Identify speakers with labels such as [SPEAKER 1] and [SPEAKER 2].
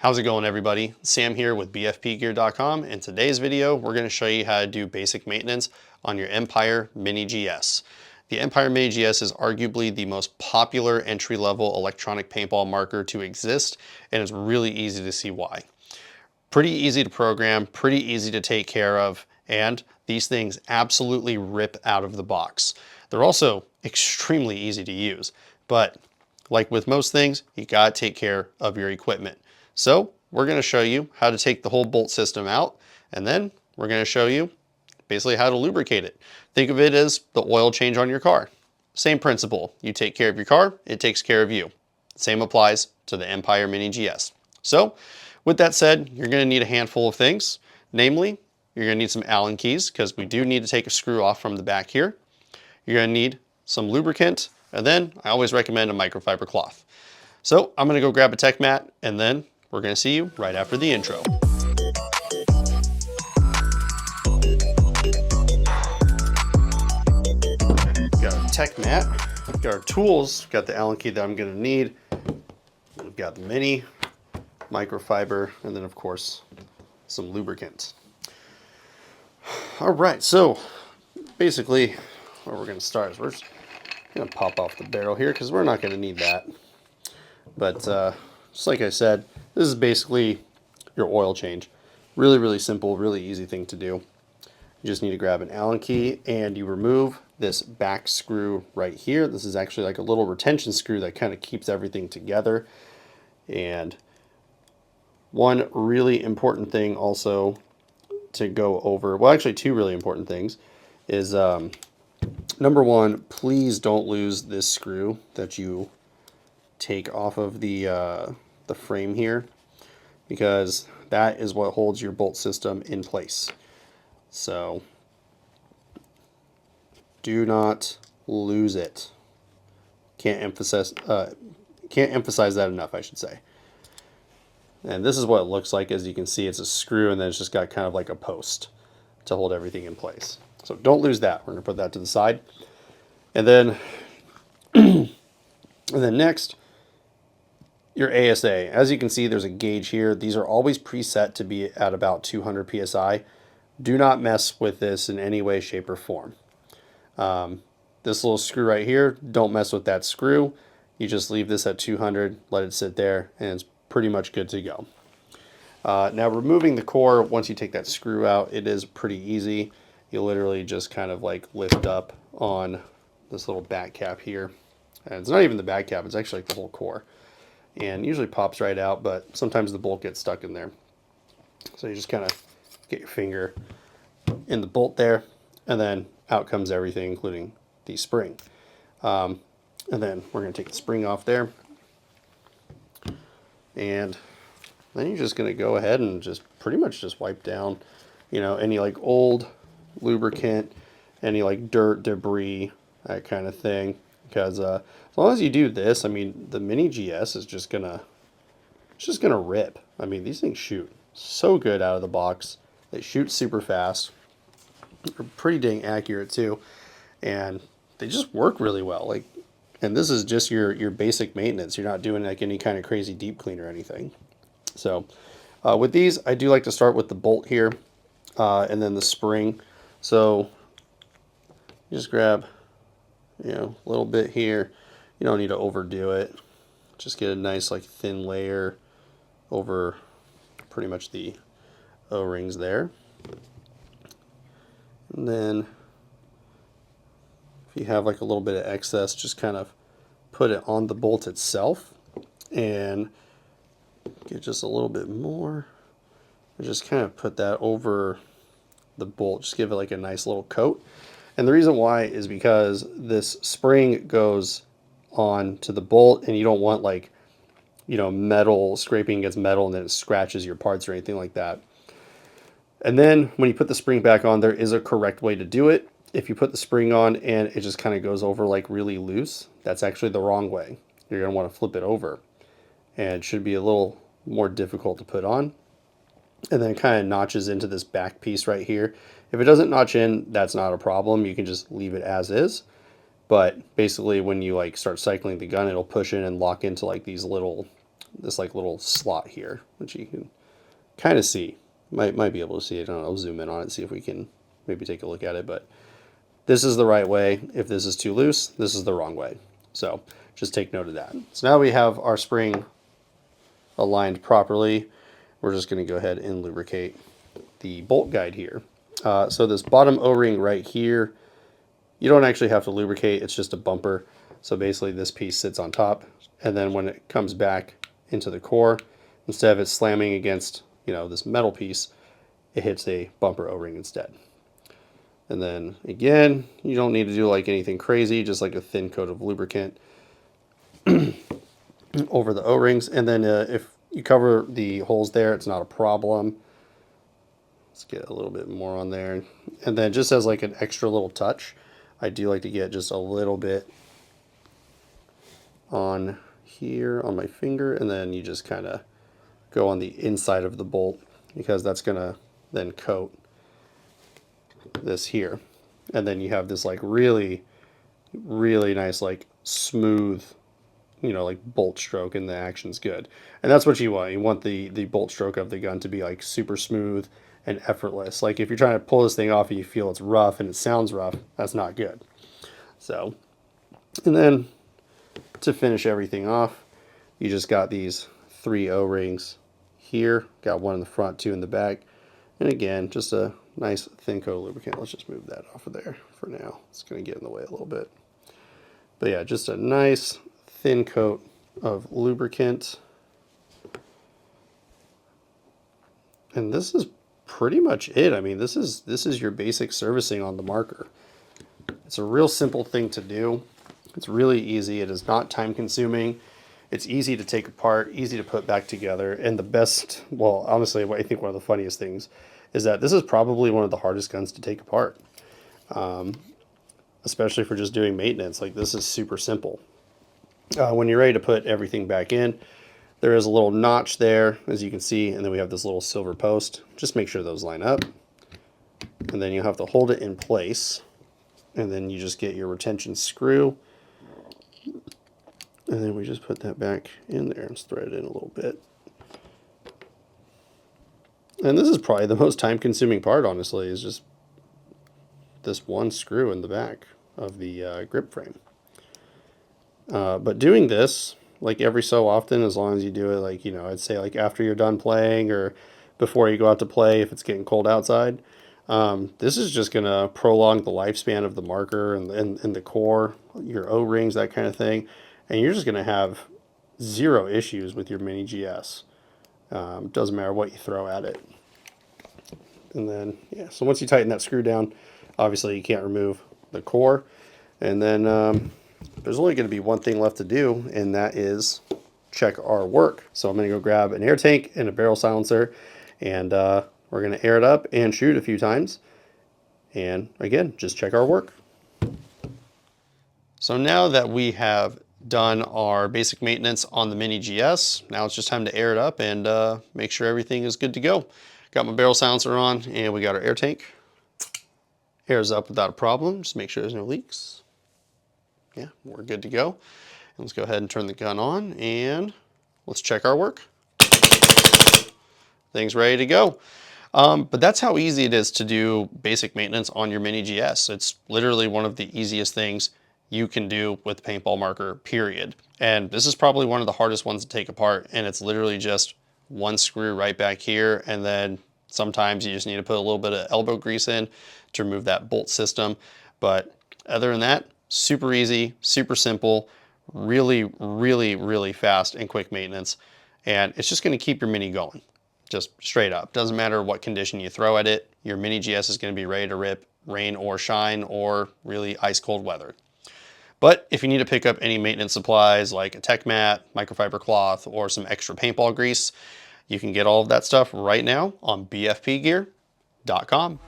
[SPEAKER 1] How's it going, everybody? Sam here with BFPGear.com. In today's video, we're going to show you how to do basic maintenance on your Empire Mini GS. The Empire Mini GS is arguably the most popular entry-level electronic paintball marker to exist, and it's really easy to see why. Pretty easy to program, pretty easy to take care of, and these things absolutely rip out of the box. They're also extremely easy to use, but like with most things, you gotta take care of your equipment. So we're going to show you how to take the whole bolt system out, and then we're going to show you basically how to lubricate it. Think of it as the oil change on your car. Same principle. You take care of your car, it takes care of you. Same applies to the Empire Mini GS. So with that said, you're going to need a handful of things. Namely, you're going to need some Allen keys because we do need to take a screw off from the back here. You're going to need some lubricant, and then I always recommend a microfiber cloth. So I'm going to go grab a tech mat, and then we're going to see you right after the intro. Got our tech mat, got our tools, got the Allen key that I'm going to need. We've got the mini, microfiber, and then of course some lubricant. All right, so basically where we're going to start is we're just going to pop off the barrel here because we're not going to need that. But just like I said, this is basically your oil change. Really, really simple, really easy thing to do. You just need to grab an Allen key and you remove this back screw right here. This is actually like a little retention screw that kind of keeps everything together. And one really important thing also to go over, well, actually two really important things, is number one, please don't lose this screw that you take off of the frame here, because that is what holds your bolt system in place. So do not lose it. Can't emphasize that enough, I should say. And this is what it looks like. As you can see, it's a screw, and then it's just got kind of like a post to hold everything in place. So don't lose that. We're going to put that to the side. And then next, your ASA. As you can see, there's a gauge here. These are always preset to be at about 200 psi. Do not mess with this in any way, shape, or form. This little screw right here, don't mess with that screw. You just leave this at 200, let it sit there, and it's pretty much good to go. Now removing the core, once you take that screw out, it is pretty easy. You literally just kind of like lift up on this little back cap here. And it's not even the back cap, it's actually like the whole core. And usually pops right out, but sometimes the bolt gets stuck in there. So you just kind of get your finger in the bolt there, and then out comes everything, including the spring. And then we're going to take the spring off there. And then you're just going to go ahead and just pretty much just wipe down, you know, any like old lubricant, any like dirt, debris, that kind of thing. Because as long as you do this, I mean, the Mini GS is just gonna rip. I mean, these things shoot so good out of the box. They shoot super fast. They're pretty dang accurate too, and they just work really well. Like, and this is just your basic maintenance. You're not doing like any kind of crazy deep clean or anything. So with these, I do like to start with the bolt here, and then the spring. So just grab, you know, a little bit here. You don't need to overdo it. Just get a nice like thin layer over pretty much the O-rings there. And then if you have like a little bit of excess, just kind of put it on the bolt itself and get just a little bit more. And just kind of put that over the bolt. Just give it like a nice little coat. And the reason why is because this spring goes on to the bolt, and you don't want like, you know, metal scraping against metal and then it scratches your parts or anything like that. And then when you put the spring back on, there is a correct way to do it. If you put the spring on and it just kind of goes over like really loose, that's actually the wrong way. You're going to want to flip it over, and it should be a little more difficult to put on. And then it kind of notches into this back piece right here. If it doesn't notch in, that's not a problem. You can just leave it as is. But basically when you like start cycling the gun, it'll push in and lock into like these little this like little slot here, which you can kind of see. Might be able to see it. I don't know, I'll zoom in on it and see if we can maybe take a look at it, but this is the right way. If this is too loose, this is the wrong way. So just take note of that. So now we have our spring aligned properly. We're just going to go ahead and lubricate the bolt guide here. So this bottom O-ring right here, you don't actually have to lubricate. It's just a bumper. So basically this piece sits on top, and then when it comes back into the core, instead of it slamming against, you know, this metal piece, it hits a bumper O-ring instead. And then again, you don't need to do like anything crazy, just like a thin coat of lubricant over the O-rings. And then if you cover the holes there, it's not a problem. Let's get a little bit more on there. And then just as like an extra little touch, I do like to get just a little bit on here on my finger, and then you just kind of go on the inside of the bolt, because that's going to then coat this here. And then you have this like really, really nice, like smooth, you know, like bolt stroke, and the action's good. And that's what you want. You want the bolt stroke of the gun to be like super smooth and effortless. Like if you're trying to pull this thing off and you feel it's rough and it sounds rough, that's not good. So, and then to finish everything off, you just got these 3 O-rings here. Got one in the front, 2 in the back. And again, just a nice thin coat of lubricant. Let's just move that off of there for now. It's going to get in the way a little bit. But yeah, just a nice thin coat of lubricant. And this is pretty much it. I mean, this is your basic servicing on the marker. It's a real simple thing to do. It's really easy. It is not time consuming. It's easy to take apart, easy to put back together. And the best, well, honestly, I think one of the funniest things is that this is probably one of the hardest guns to take apart. Especially for just doing maintenance. Like, this is super simple. When you're ready to put everything back in, there is a little notch there, as you can see, and then we have this little silver post. Just make sure those line up. And then you have to hold it in place. And then you just get your retention screw. And then we just put that back in there and thread it in a little bit. And this is probably the most time-consuming part, honestly, is just this one screw in the back of the grip frame. But doing this, like every so often, as long as you do it, like, you know, I'd say like after you're done playing or before you go out to play if it's getting cold outside, this is just going to prolong the lifespan of the marker and the core, your O-rings, that kind of thing. And you're just going to have zero issues with your Mini GS. Doesn't matter what you throw at it. And then, yeah, so once you tighten that screw down, obviously you can't remove the core. And then there's only going to be one thing left to do, and that is check our work. So I'm going to go grab an air tank and a barrel silencer, and we're going to air it up and shoot a few times. And again, just check our work. So now that we have done our basic maintenance on the Mini GS, now it's just time to air it up and make sure everything is good to go. Got my barrel silencer on, and we got our air tank. Airs up without a problem. Just make sure there's no leaks. Yeah, we're good to go. And let's go ahead and turn the gun on, and let's check our work. Things ready to go. But that's how easy it is to do basic maintenance on your Mini GS. It's literally one of the easiest things you can do with the paintball marker, period. And this is probably one of the hardest ones to take apart, and it's literally just one screw right back here, and then sometimes you just need to put a little bit of elbow grease in to remove that bolt system. But other than that, super easy, super simple, really, really, really fast and quick maintenance. And it's just going to keep your Mini going, just straight up. Doesn't matter what condition you throw at it, your Mini GS is going to be ready to rip, rain or shine, or really ice cold weather. But if you need to pick up any maintenance supplies like a tech mat, microfiber cloth, or some extra paintball grease, you can get all of that stuff right now on BFPGear.com.